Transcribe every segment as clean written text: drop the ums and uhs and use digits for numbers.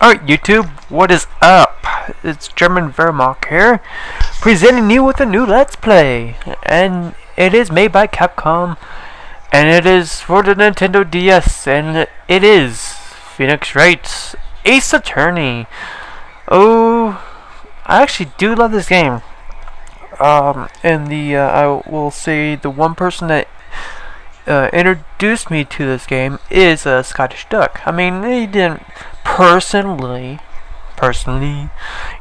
Alright YouTube, what is up? It's GermanWehrmacht here, presenting you with a new Let's Play. And it is made by Capcom, and it is for the Nintendo DS, and it is Phoenix Wright's Ace Attorney. Oh, I actually do love this game. I will say the one person that introduced me to this game is a Scottish Duck. I mean, he didn't personally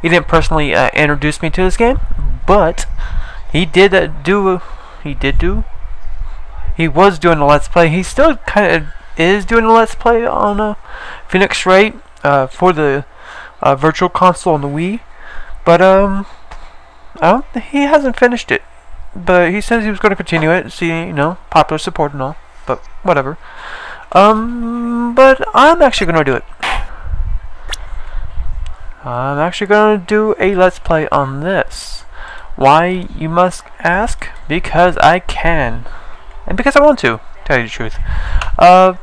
introduce me to this game, but he was doing a Let's Play. He still kind of is doing a Let's Play on Phoenix Wright for the Virtual Console on the Wii, but he hasn't finished it. But he says he was going to continue it, see, you know, popular support and all, but whatever. But I'm actually going to do it. I'm actually going to do a Let's Play on this. Why, you must ask? Because I can. And because I want to, tell you the truth.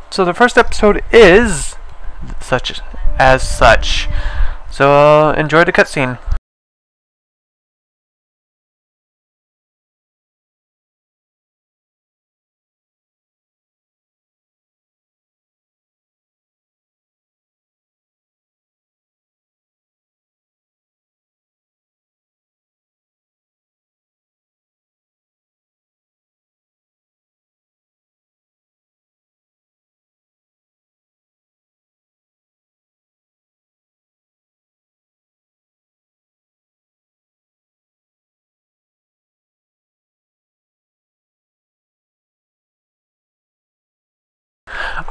So the first episode is such. So enjoy the cutscene.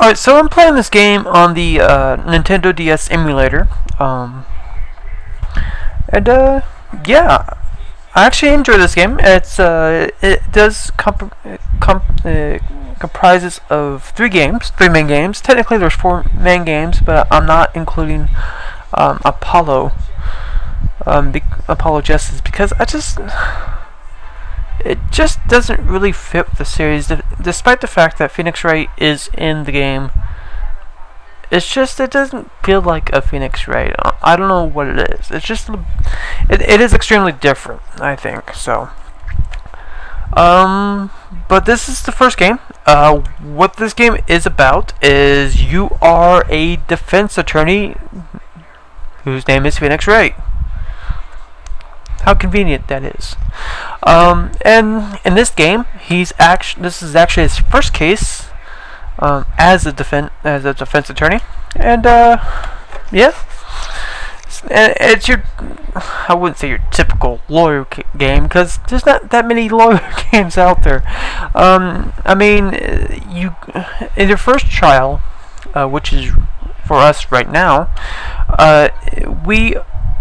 Alright, so I'm playing this game on the Nintendo DS emulator. Yeah, I actually enjoy this game. It does comprises of three main games. Technically, there's four main games, but I'm not including Apollo Justice because it just doesn't really fit with the series, despite the fact that Phoenix Wright is in the game. It's just, it doesn't feel like a Phoenix Wright. I don't know what it is. It's just, it is extremely different, I think, so. But this is the first game. What this game is about is you are a defense attorney whose name is Phoenix Wright. How convenient that is. And in this game, this is actually his first case as a defense attorney, and yeah, it's your, I wouldn't say your typical lawyer game because there's not that many lawyer games out there. I mean, you in your first trial, which is for us right now, we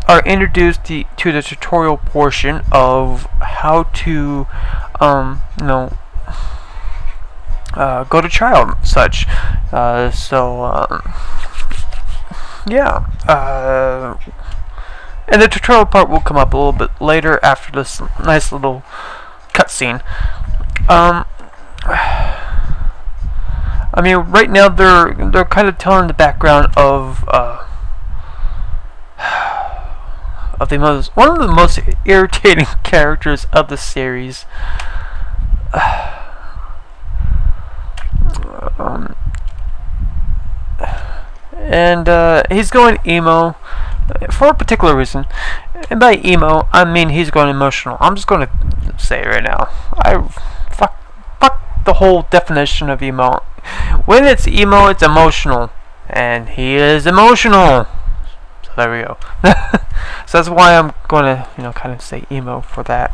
are introduced to the tutorial portion of how to, go to trial and such. Yeah. And the tutorial part will come up a little bit later after this nice little cutscene. I mean, right now they're kind of telling the background of one of the most irritating characters of the series. And he's going emo for a particular reason, and by emo I mean he's going emotional. I'm just going to say it right now. Fuck the whole definition of emo. When it's emo, it's emotional, and he is emotional. So there we go. So that's why I'm going to, kind of say emo for that.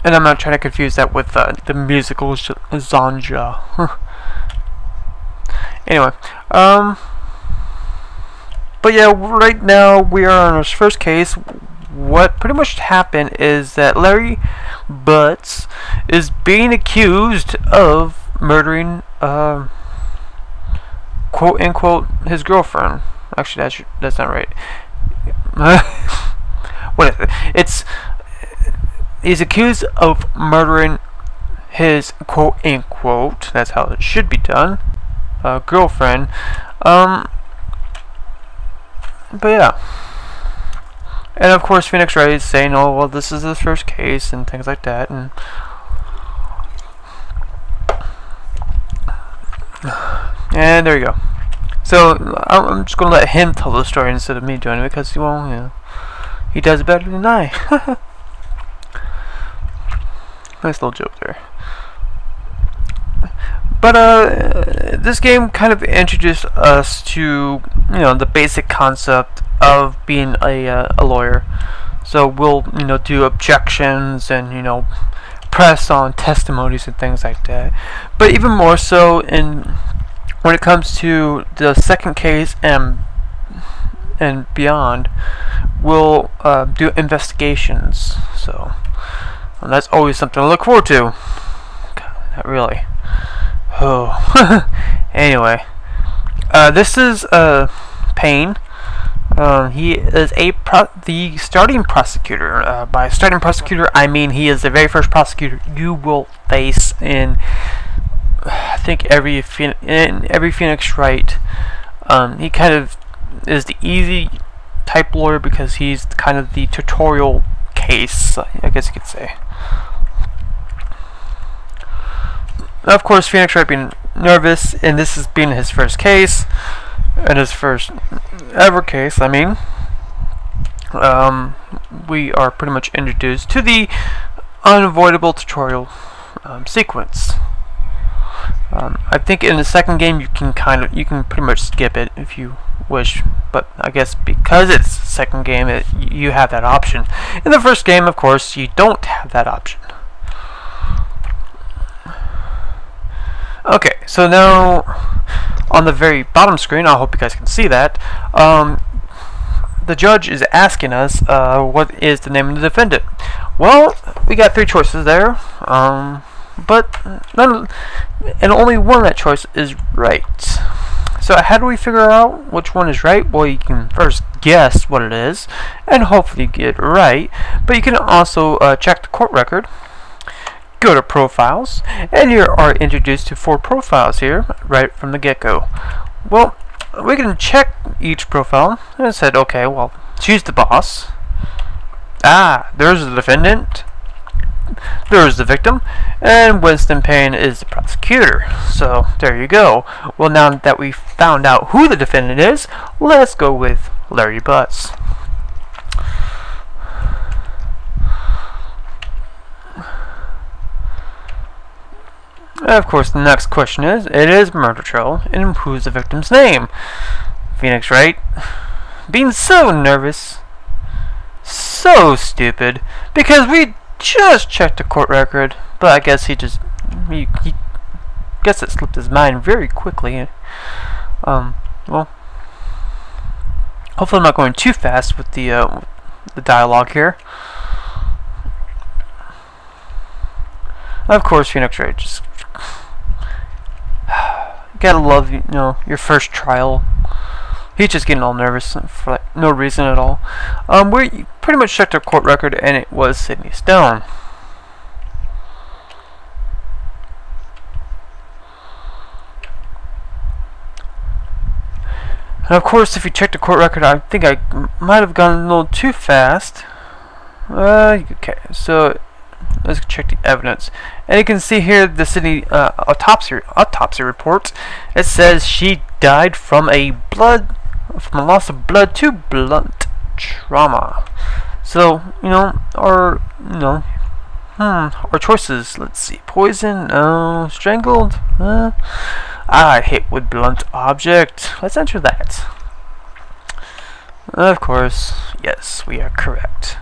And I'm not trying to confuse that with the musical genre. Anyway, but yeah, right now we are on our first case. What pretty much happened is that Larry Butts is being accused of murdering, quote unquote, his girlfriend. Actually, that's not right. What is it? He's accused of murdering his quote unquote, that's how it should be done, girlfriend. But yeah. And of course Phoenix Wright is saying, oh well, this is his first case and things like that, and there you go. So I'm just gonna let him tell the story instead of me doing it, because well, you know, he does it better than I. Nice little joke there. But this game kind of introduced us to, you know, the basic concept of being a lawyer. So we'll, you know, do objections and, you know, press on testimonies and things like that. But even more so when it comes to the second case and beyond, we'll do investigations. So that's always something to look forward to. God, not really. Oh. Anyway, this is Payne. He is the starting prosecutor. By starting prosecutor, I mean he is the very first prosecutor you will face in, I think, every Phoenix Wright. He kind of is the easy type lawyer because he's kind of the tutorial case, I guess you could say. Of course, Phoenix Wright being nervous, and this is being his first case, and his first ever case, I mean. We are pretty much introduced to the unavoidable tutorial sequence. I think in the second game you can pretty much skip it if you wish, but I guess because it's the second game, you have that option. In the first game, of course, you don't have that option. Okay, so now on the very bottom screen, I hope you guys can see that, the judge is asking us what is the name of the defendant. Well, we got three choices there, but only one of that choice is right. So how do we figure out which one is right? Well, you can first guess what it is and hopefully get it right, but you can also check the court record, go to profiles, and you are introduced to 4 profiles here right from the get-go. Well, we can check each profile, and I said, okay, well, she's the boss. Ah, there's the defendant. There's the victim, and Winston Payne is the prosecutor. So there you go. Well, now that we found out who the defendant is, let's go with Larry Butts. Of course, the next question is, it is murder trial, and who's the victim's name? Phoenix Wright, being so nervous, so stupid, because we just checked the court record, but I guess he guess it slipped his mind very quickly. Well, hopefully I'm not going too fast with the dialogue here. Of course, Phoenix Wright just gotta love, you know, your first trial. He's just getting all nervous for like, no reason at all. We pretty much checked our court record, and it was Sidney Stone. And of course, if you check the court record, I think I might have gone a little too fast. Okay, so let's check the evidence, and you can see here the Sidney autopsy report. It says she died from a loss of blood to blunt trauma. So our choices. Let's see: poison, strangled. Hit with blunt object. Let's enter that. Of course, yes, we are correct.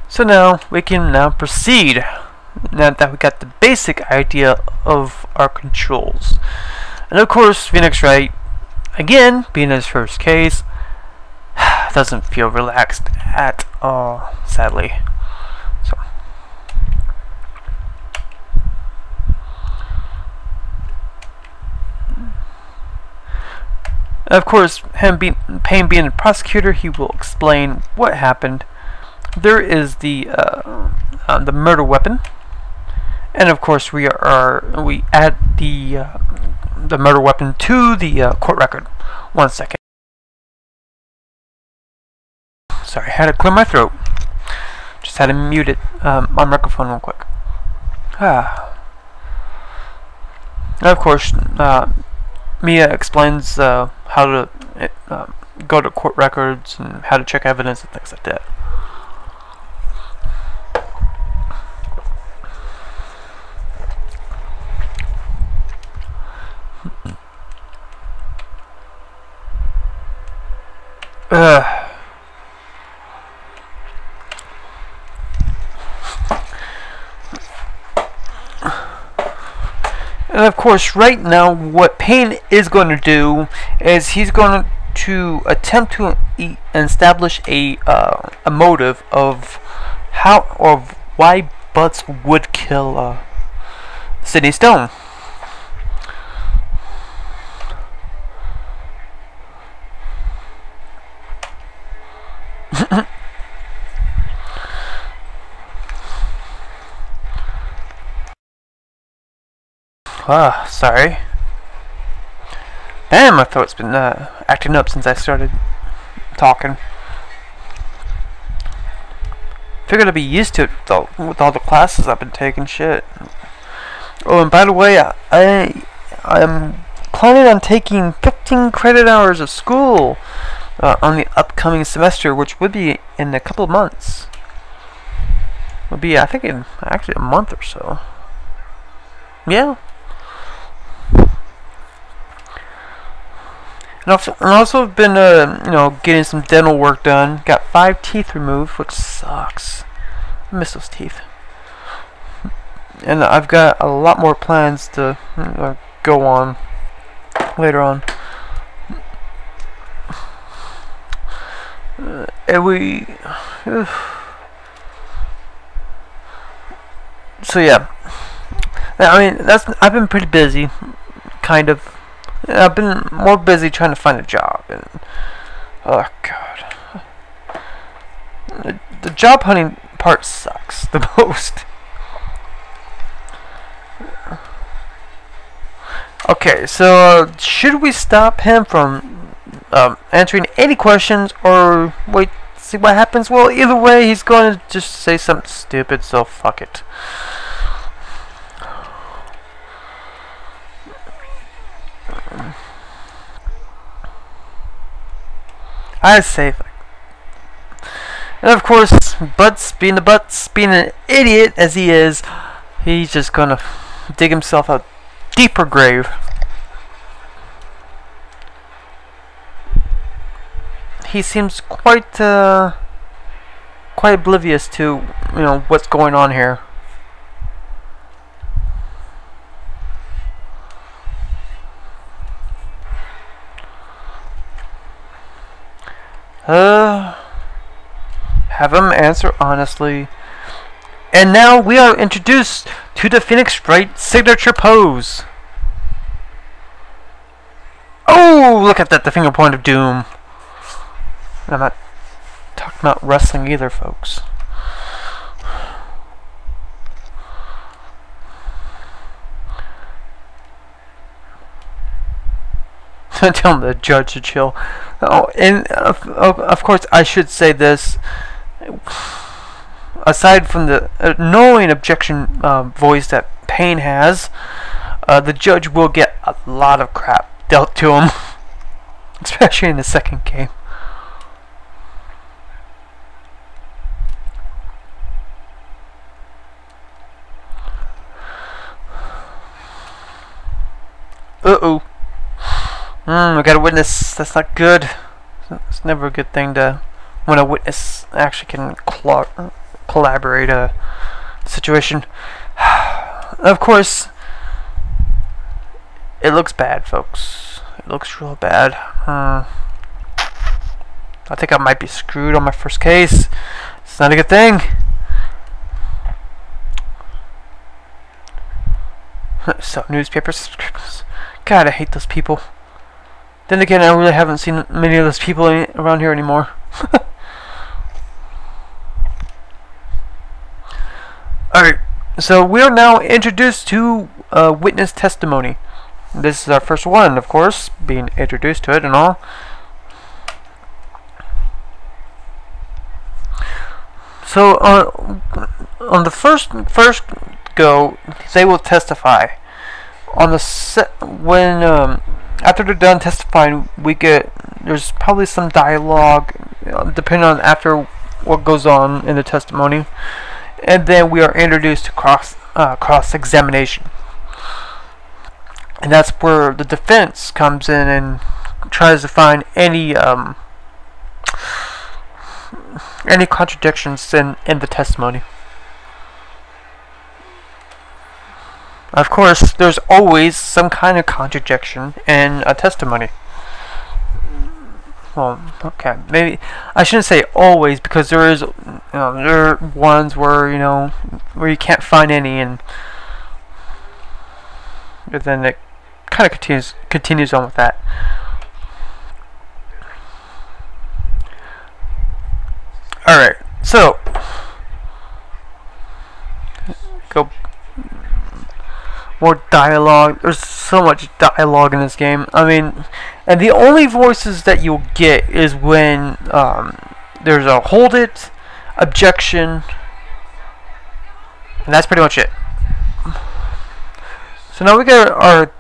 So now we can proceed. Now that we got the basic idea of our controls, and of course, Phoenix Wright, again being his first case, doesn't feel relaxed at all, sadly. So, of course, Payne being the prosecutor, he will explain what happened. There is the murder weapon, and of course we add the the murder weapon to the court record. 1 second. Sorry, I had to clear my throat. Just had to mute it, my microphone real quick. And of course, Mia explains how to go to court records and how to check evidence and things like that. And of course, right now, what Payne is going to do is he's going to attempt to establish a motive of how or why Butts would kill Sidney Stone. Sorry. Damn, my throat's been acting up since I started talking. Figured I'd be used to it with all the classes I've been taking. Shit. Oh, and by the way, I'm planning on taking 15 credit hours of school on the upcoming semester, which would be in a couple of months. Would be, I think, in actually a month or so. Yeah. And I've also been, getting some dental work done. Got 5 teeth removed, which sucks. I miss those teeth. And I've got a lot more plans to go on later on. So yeah. I mean, I've been pretty busy, kind of. I've been more busy trying to find a job, and oh god, the job hunting part sucks the most. Okay, so should we stop him from answering any questions, or wait, see what happens? Well, either way, he's going to just say something stupid, so fuck it. I say, and of course, Butts being an idiot as he is, he's just gonna dig himself a deeper grave. He seems quite oblivious to what's going on here. Have him answer honestly. And now we are introduced to the Phoenix Wright signature pose. Oh, look at that, the finger point of doom. And I'm not talking about wrestling either, folks. Tell the judge to chill. Oh, and of course, I should say this. Aside from the annoying objection voice that Payne has, the judge will get a lot of crap dealt to him, especially in the second game. Uh-oh. We got a witness. That's not good. It's never a good thing to when a witness actually can collaborate a situation. Of course, it looks bad, folks. It looks real bad. I think I might be screwed on my first case. It's not a good thing. So, newspapers. God, I hate those people. Then again, I really haven't seen many of those people around here anymore. Alright, so we are now introduced to witness testimony. This is our first one, of course, being introduced to it and all. So on the first go, they will testify. On the after they're done testifying, there's probably some dialogue, depending on after what goes on in the testimony, and then we are introduced to cross-examination, and that's where the defense comes in and tries to find any contradictions in the testimony. Of course, there's always some kind of contradiction in a testimony. Well, okay, maybe I shouldn't say always, because there are ones where where you can't find any, and then it kind of continues on with that. All right, so go. More dialogue. There's so much dialogue in this game. I mean, and the only voices that you'll get is when there's a hold it, objection, and that's pretty much it. So now we got our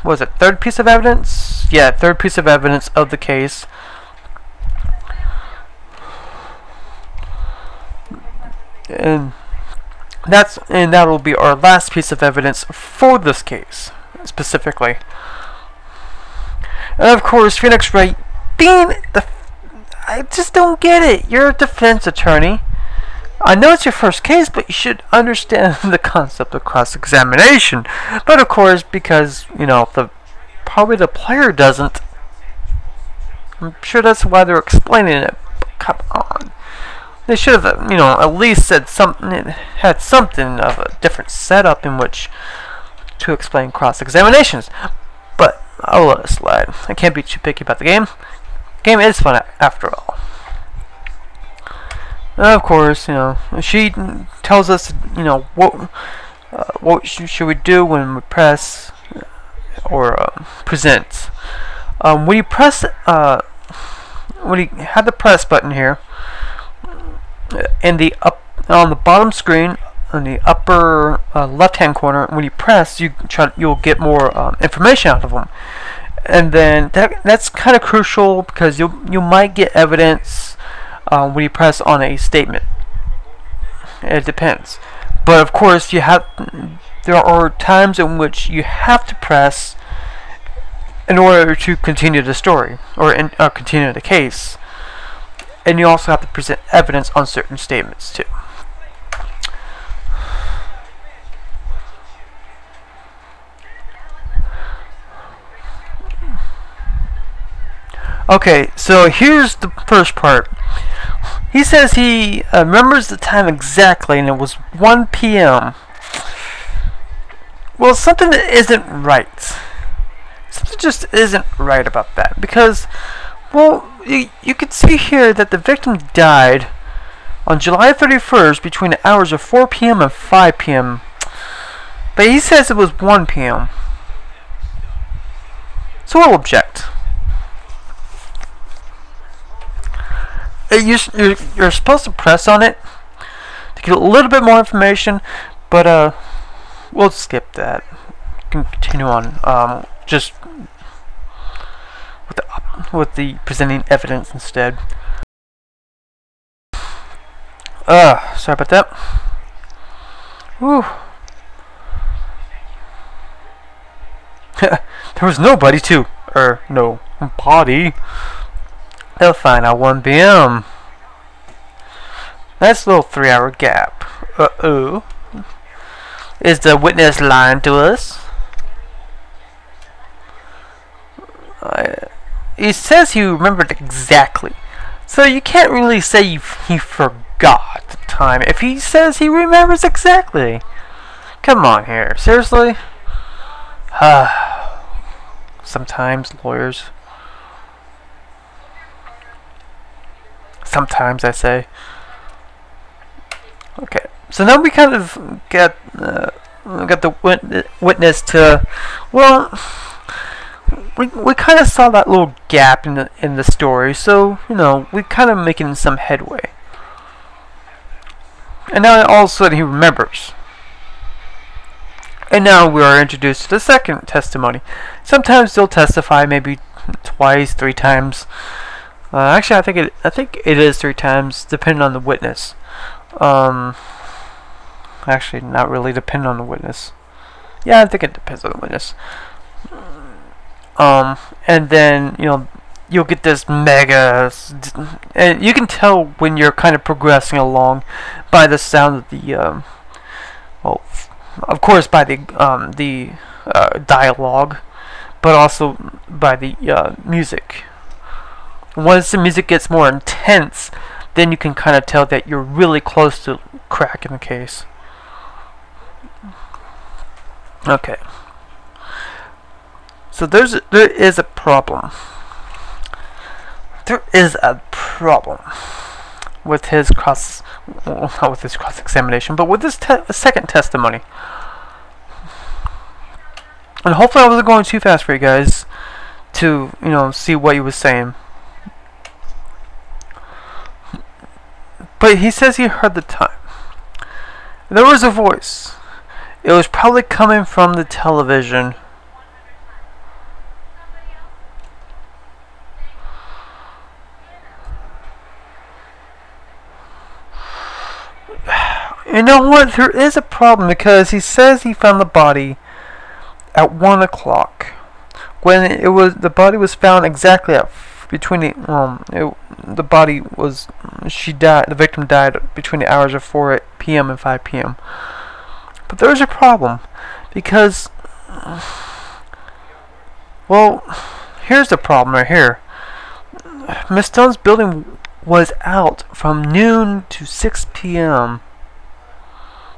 what was it, third piece of evidence? Yeah, third piece of evidence of the case. And that will be our last piece of evidence for this case, specifically. And of course, Phoenix Wright, I just don't get it. You're a defense attorney. I know it's your first case, but you should understand the concept of cross-examination. But of course, because probably the player doesn't, I'm sure that's why they're explaining it. But come on. They should have, at least said something, had something of a different setup in which to explain cross-examinations. But I'll let it slide. I can't be too picky about the game. The game is fun after all. And of course, she tells us, what should we do when we press or present. When you press, when you have the press button here, on the bottom screen, on the upper left-hand corner, when you press, you'll get more information out of them, and then that's kind of crucial, because you might get evidence when you press on a statement. It depends, but of course there are times in which you have to press in order to continue the story or continue the case. And you also have to present evidence on certain statements too. Okay, so here's the first part. He says he remembers the time exactly, and it was 1 p.m. Well, something that isn't right. Something just isn't right about that, because, well, you can see here that the victim died on July 31st between the hours of 4 p.m. and 5 p.m. But he says it was 1 p.m. So I'll object. You're supposed to press on it to get a little bit more information, but we'll skip that. Continue on. Just with the presenting evidence instead. Sorry about that. Whew. There was nobody no body. They'll find out 1 p.m. That's a little 3-hour gap. Uh-oh. Is the witness lying to us? He says he remembered exactly. So you can't really say he forgot the time if he says he remembers exactly. Come on here. Seriously? Sometimes lawyers. Sometimes, I say. Okay. So now we kind of get got the witness to, well, we kind of saw that little gap in the story, so you know we kind of making some headway. And now all of a sudden he remembers. And now we are introduced to the second testimony. Sometimes they'll testify maybe twice, 3 times. Actually, I think it is 3 times, depending on the witness. Actually, not really depending on the witness. Yeah, I think it depends on the witness. And then you'll get this mega, and you can tell when you're kind of progressing along by the sound of the well, of course by the dialogue, but also by the music. Once the music gets more intense, then you can kind of tell that you're really close to cracking the case. Okay. So there is a problem. There is a problem with his not with his cross-examination, but with this second testimony. And hopefully I wasn't going too fast for you guys to, see what he was saying. But he says he heard the time. There was a voice. It was probably coming from the television. You know what? There is a problem because he says he found the body at 1 o'clock. When the body was found exactly at between the body was the victim died between the hours of 4 p.m. and 5 p.m. But there's a problem because, well, here's the problem right here. Miss Stone's building was out from noon to 6 p.m.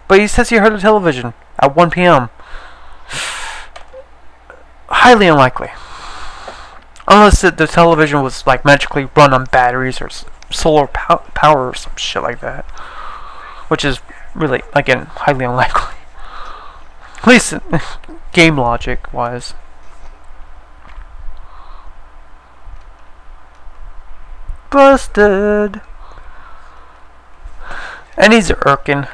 But he says he heard the television at 1 p.m. Highly unlikely. Unless the television was like magically run on batteries or solar power or some shit like that. Which is really, again, highly unlikely. At least game logic wise. Busted. And he's irking.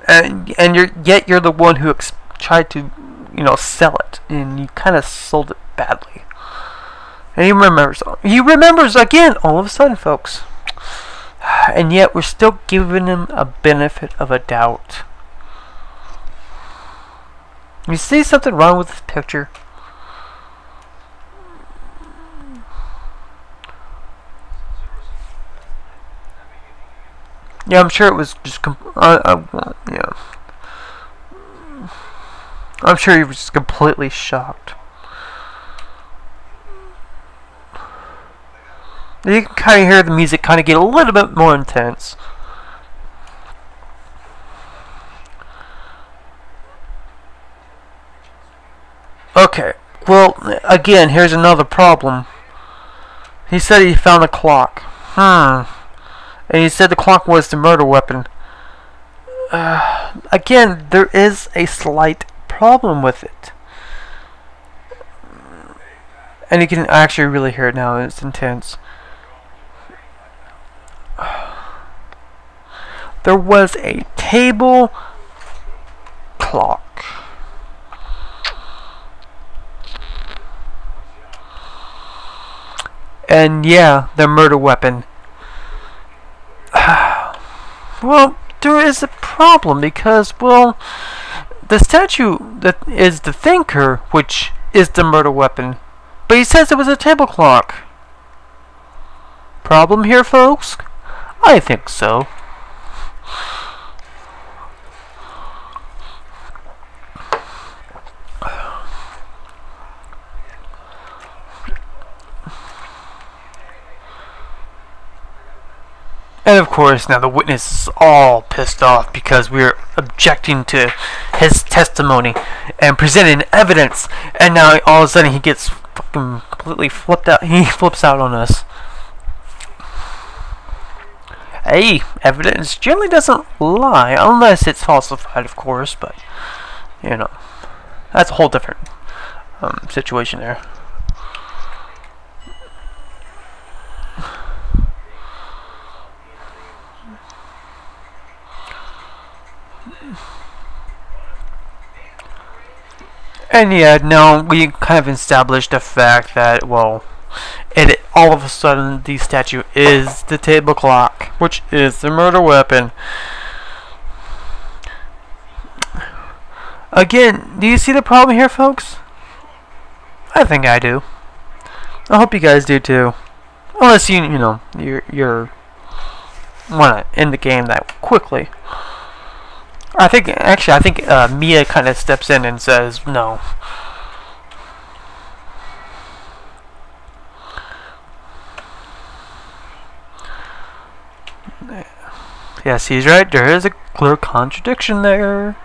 And you're the one who tried to, sell it, and you kind of sold it badly. And he remembers again all of a sudden, folks. And yet we're still giving him a benefit of a doubt. You see something wrong with this picture? Yeah, I'm sure it was just yeah. I'm sure he was just completely shocked. You can kind of hear the music kind of get a little bit more intense. Okay, well, again, here's another problem. He said he found a clock. And he said the clock was the murder weapon. Again, there is a slight problem with it. And you can actually really hear it now. It's intense. There was a table clock. And yeah, the murder weapon. Well, there is a problem because, well, the statue that is the thinker, which is the murder weapon, but he says it was a table clock. Problem here, folks? I think so. And of course, now the witness is all pissed off because we're objecting to his testimony and presenting evidence. And now all of a sudden he gets fucking completely flipped out. He flips out on us. hey, evidence generally doesn't lie, unless it's falsified, of course, but, you know, that's a whole different situation there. And yeah, now we kind of established the fact that, well, all of a sudden the statue is the table clock, which is the murder weapon. Again, do you see the problem here, folks? I think I do. I hope you guys do too. Unless you're wanna end the game that quickly. I think Mia kind of steps in and says no. Yes, he's right. There is a clear contradiction there.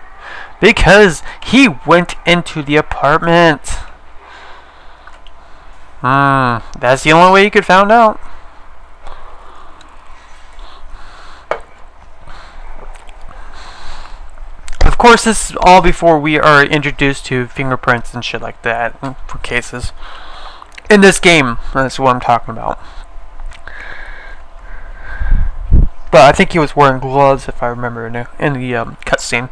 Because he went into the apartment. That's the only way you could find out. Of course, this is all before we are introduced to fingerprints and shit like that for cases. In this game, that's what I'm talking about. But I think he was wearing gloves, if I remember, in the cutscene.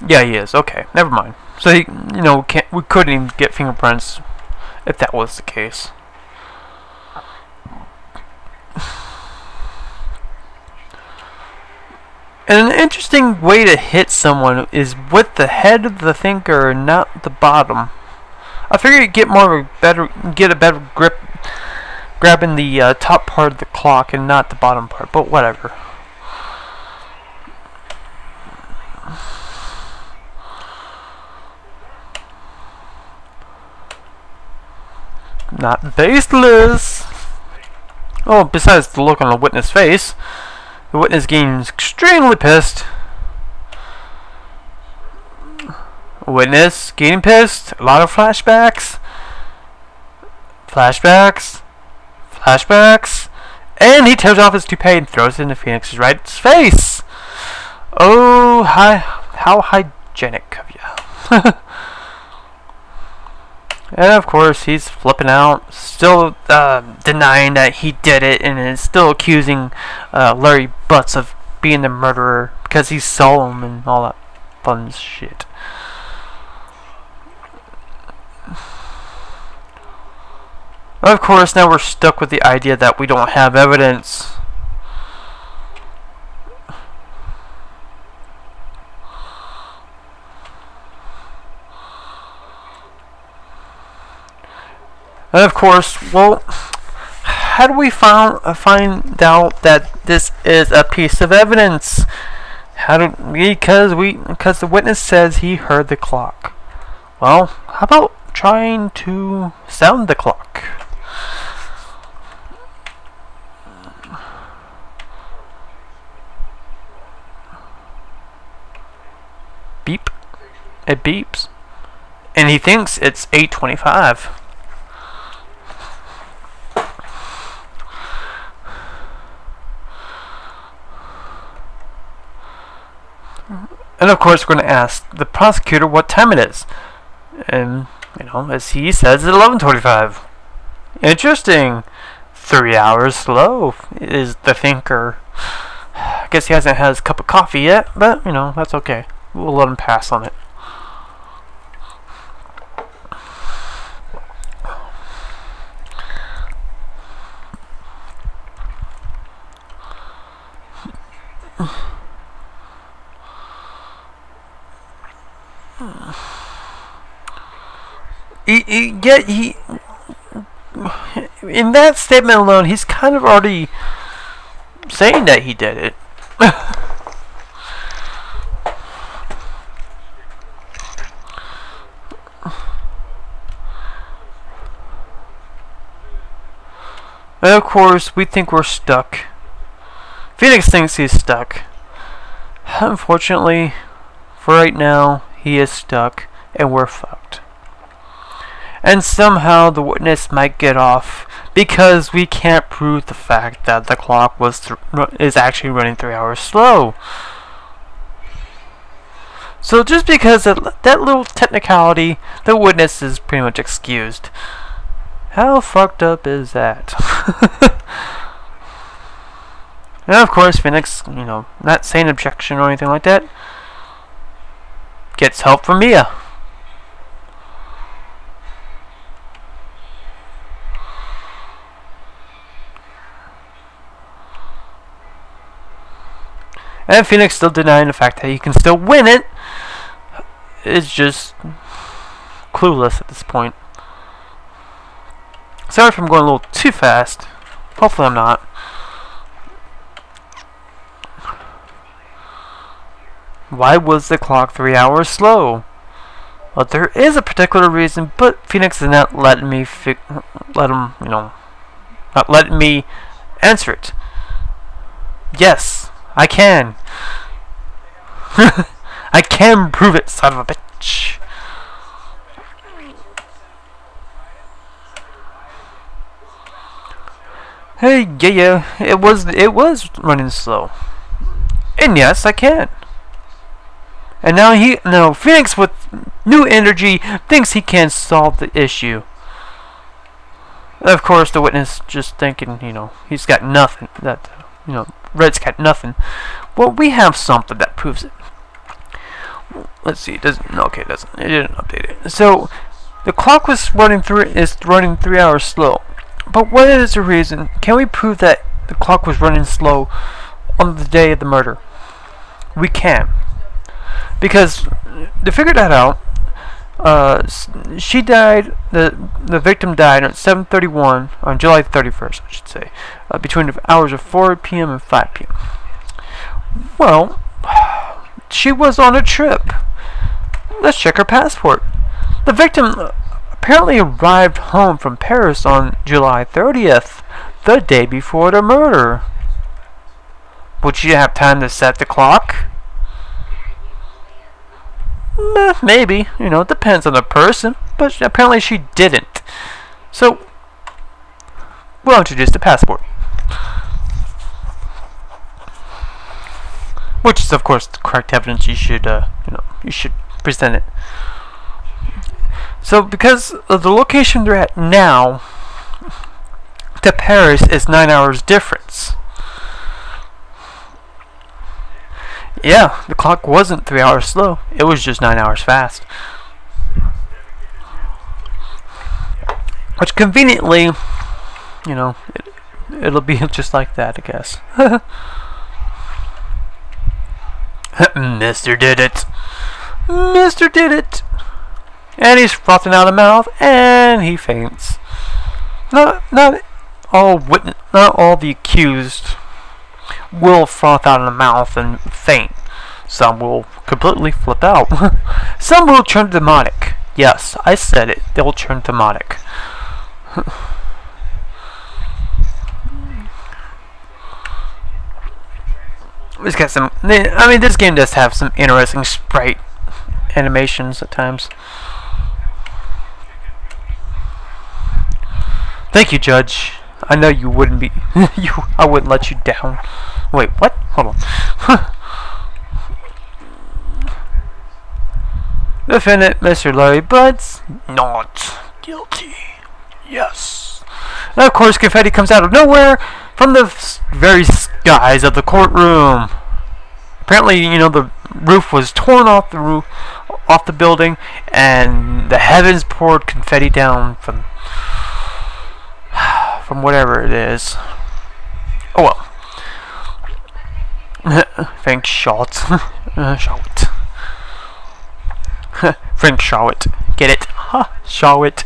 Yeah, he is. Okay, never mind. So he, we couldn't even get fingerprints if that was the case. And an interesting way to hit someone is with the head of the thinker, not the bottom. I figure you get a better grip grabbing the top part of the clock and not the bottom part, but whatever. Not baseless. Oh, besides the look on the witness' face, the witness getting extremely pissed. Witness getting pissed. A lot of flashbacks. Flashbacks. And he tears off his toupee and throws it in Phoenix Wright's face. Oh, how hygienic of you. And of course, he's flipping out, still denying that he did it, and is still accusing Larry Butts of being the murderer because he saw him and all that fun shit. Of course, now we're stuck with the idea that we don't have evidence. And of course, well, how do we find out that this is a piece of evidence? Because the witness says he heard the clock. Well, how about trying to sound the clock? Beep. It beeps. And he thinks it's 8:25. And of course, we're going to ask the prosecutor what time it is. And, as he says, it's 11:25. Interesting. 3 hours slow is the thinker. I guess he hasn't had his cup of coffee yet, but, that's okay. We'll let him pass on it. He in that statement alone, he's kind of already saying that he did it. And of course, we think we're stuck. Phoenix thinks he's stuck. Unfortunately, for right now, he is stuck, and we're fucked. and somehow the witness might get off because we can't prove the fact that the clock is actually running 3 hours slow. So just because of that little technicality, the witness is pretty much excused. How fucked up is that? And of course, Phoenix, not saying objection or anything like that, gets help from Mia. And Phoenix still denying the fact that he can still win it. It's just clueless at this point. Sorry if I'm going a little too fast. Hopefully I'm not. Why was the clock 3 hours slow? Well, there is a particular reason, but Phoenix is not letting me not letting me answer it. Yes, I can. I can prove it, son of a bitch. Hey, yeah, it was running slow. And yes, I can. And now Phoenix with new energy thinks he can solve the issue. Of course, the witness just thinking, he's got nothing. That, Red's got nothing. Well, we have something that proves it. Let's see. It doesn't update it. So the clock is running 3 hours slow. But what is the reason? Can we prove that the clock was running slow on the day of the murder? We can. Because to figure that out, she died. The victim died at 7:31 on July 31st, I should say, between the hours of 4 p.m. and 5 p.m. Well, she was on a trip. Let's check her passport. The victim apparently arrived home from Paris on July 30th, the day before the murder. Would she have time to set the clock? Maybe, it depends on the person, but apparently she didn't. So, we'll introduce the passport. Which is, of course, the correct evidence. You should present it. So, because of the location they're at now to Paris is 9 hours difference. Yeah, the clock wasn't 3 hours slow. It was just 9 hours fast. Which conveniently, it'll be just like that, I guess. Mr. Did It. Mr. Did It. And he's frothing out of mouth, and he faints. Not all the accused will froth out of the mouth and faint. Some will completely flip out. Some will turn demonic. Yes, I said it. They'll turn demonic. It's got some. This game does have some interesting sprite animations at times. Thank you, Judge. I know you wouldn't be. I wouldn't let you down. Wait, what? Hold on. Defendant, Mr. Larry Butts, not guilty. Yes. And of course, confetti comes out of nowhere from the very skies of the courtroom. Apparently, the roof was torn off the building, and the heavens poured confetti down from whatever it is. Oh well. Frank Shot. Shawit. Frank Shawit. Get it? Shawit.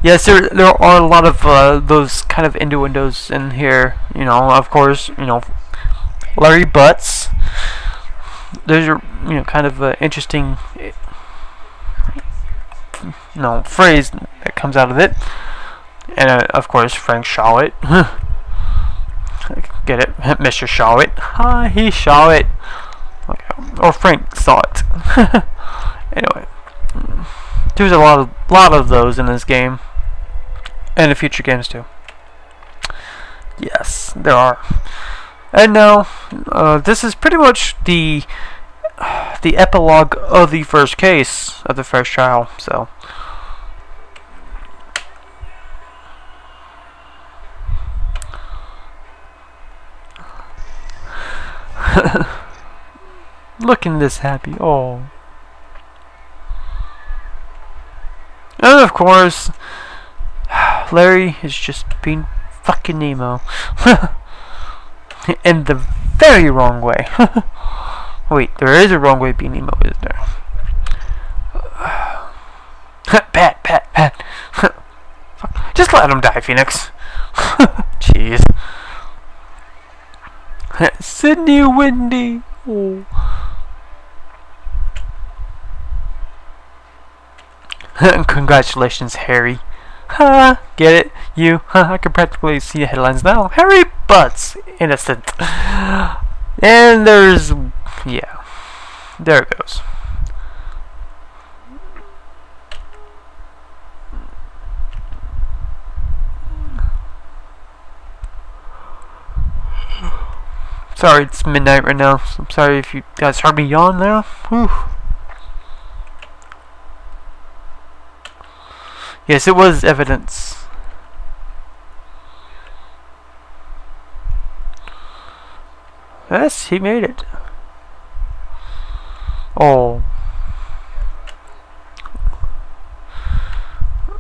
Yes, there are a lot of those kind of innuendos in here. Of course, Larry Butts. Those are, kind of interesting, phrase that comes out of it. And of course, Frank Shawit. Get it? Mr. Shawit. Hi, he saw it. Okay. Or Frank saw it. Anyway. There's a lot of those in this game, and in future games too. Yes, there are. And now, this is pretty much the epilogue of the first case of the first trial. So, looking this happy. Oh, and of course, Larry is just being fucking Nemo. In the very wrong way. Wait, there is a wrong way being Nemo, isn't there? Pat. Just let him die, Phoenix. Jeez. Sydney Windy. Oh. Congratulations, Harry. Ha! Get it? You? I can practically see the headlines now. Harry Butts innocent. And there's... yeah. There it goes. Sorry, it's midnight right now. So I'm sorry if you guys heard me yawn there. Whew. Yes, it was evidence. Yes, he made it. Oh.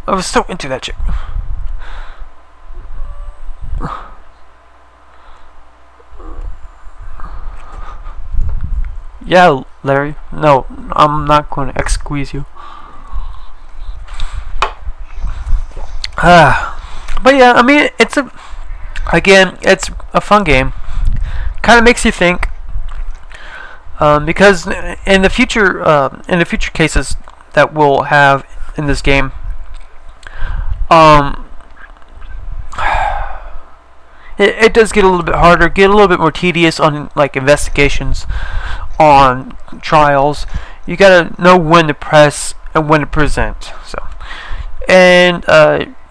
I was so into that chick. Yeah, Larry. No, I'm not going to squeeze you. But yeah, I mean, it's a fun game. Kind of makes you think, because in the future cases that we'll have in this game, it does get a little bit harder, get a little bit more tedious on like investigations, on trials. You gotta know when to press and when to present. So, and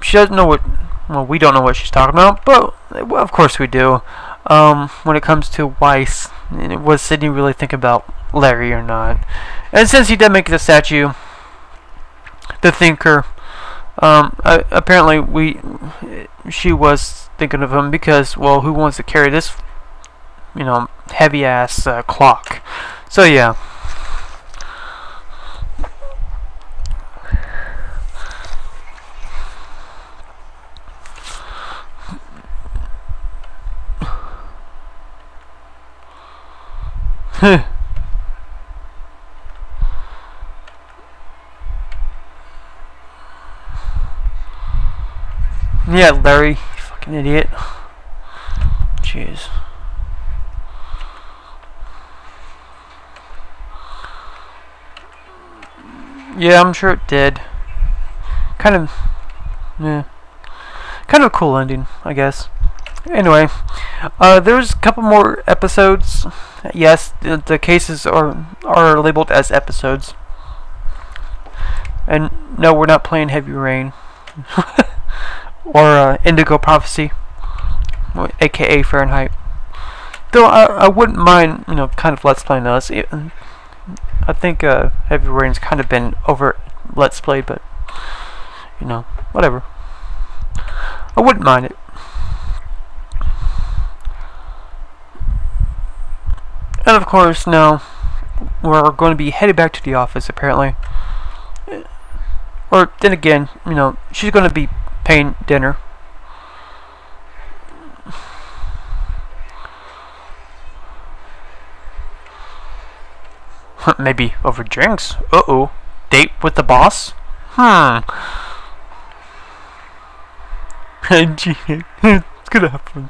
she doesn't know what. Well, we don't know what she's talking about, but well, of course we do. When it comes to Weiss, was Sydney really thinking about Larry or not? And since he did make the statue, the thinker, apparently she was thinking of him because, well, who wants to carry this, heavy ass clock? So yeah. Yeah, Larry, you fucking idiot. Jeez. Yeah, I'm sure it did. Kind of a cool ending, I guess. Anyway, there's a couple more episodes. Yes, the cases are labeled as episodes. And no, we're not playing Heavy Rain or Indigo Prophecy, aka Fahrenheit. Though I wouldn't mind, kind of let's playing those. I think Heavy Rain's kind of been over let's played, but whatever. I wouldn't mind it. And of course, now we're going to be headed back to the office, apparently. Or then again, she's going to be paying dinner. Maybe over drinks. Uh-oh. Date with the boss? Gee, it's gonna happen.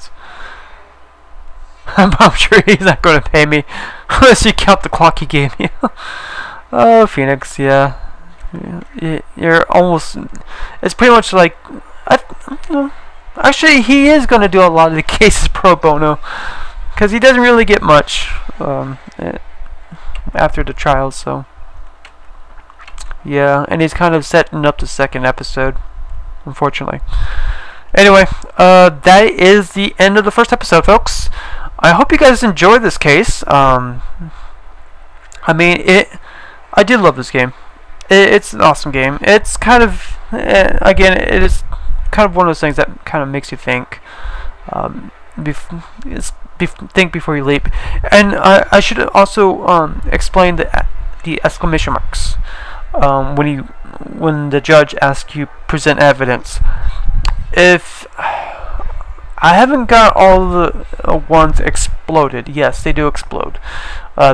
I'm sure he's not going to pay me unless you count the clock he gave me. Oh, Phoenix, yeah. You're almost... It's pretty much like... actually, he is going to do a lot of the cases pro bono. Because he doesn't really get much after the trials, so... Yeah, and he's kind of setting up the second episode, unfortunately. Anyway, that is the end of the first episode, folks. I hope you guys enjoyed this case. I mean, I did love this game. It's an awesome game. It's kind of, again, it is kind of one of those things that kind of makes you think. Think before you leap. And I should also explain the exclamation marks when the judge asks you present evidence. If I haven't got all the ones exploded, yes, they do explode.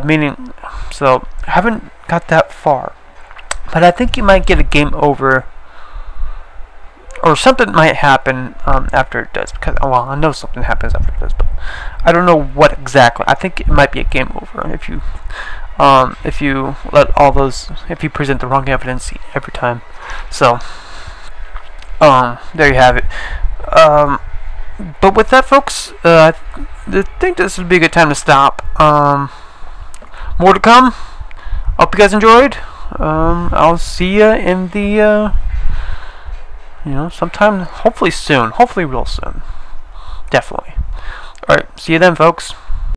Meaning, so I haven't got that far. But I think you might get a game over, or something might happen after it does. Because, well, I know something happens after it does, but I don't know what exactly. I think it might be a game over if you let all those, if you present the wrong evidence every time. So, there you have it. But with that, folks, I think this would be a good time to stop. More to come. Hope you guys enjoyed. I'll see ya in the, sometime, hopefully soon. Hopefully real soon. Definitely. Alright, see you then, folks.